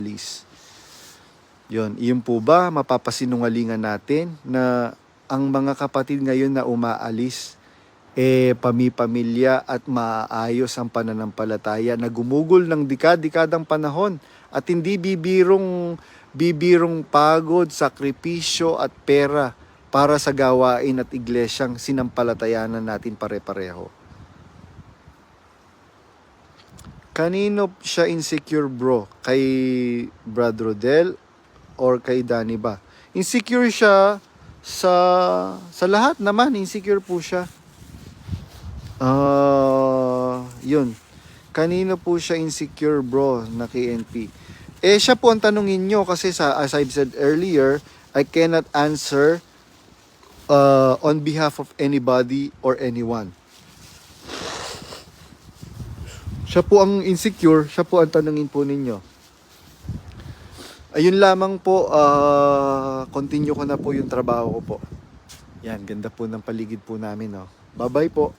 umalis. Yun po ba mapapasinungalingan natin na ang mga kapatid ngayon na umaalis, pamilya at maayos ang pananampalataya na gumugol ng dekadang panahon at hindi bibirong pagod, sakripisyo at pera para sa gawain at iglesyang sinampalatayanan natin pare-pareho. Kanino siya insecure, bro? Kay Brad Rodel or kay Danny ba? Insecure siya sa lahat naman, insecure po siya. Yun. Kanino po siya insecure, bro, na KNP? Siya po ang tanungin nyo kasi as I've said earlier, I cannot answer on behalf of anybody or anyone. Siya po ang insecure, siya po ang tanungin po ninyo. Ayun lamang po, continue ko na po yung trabaho ko po. Yan, ganda po ng paligid po namin. Bye-bye po.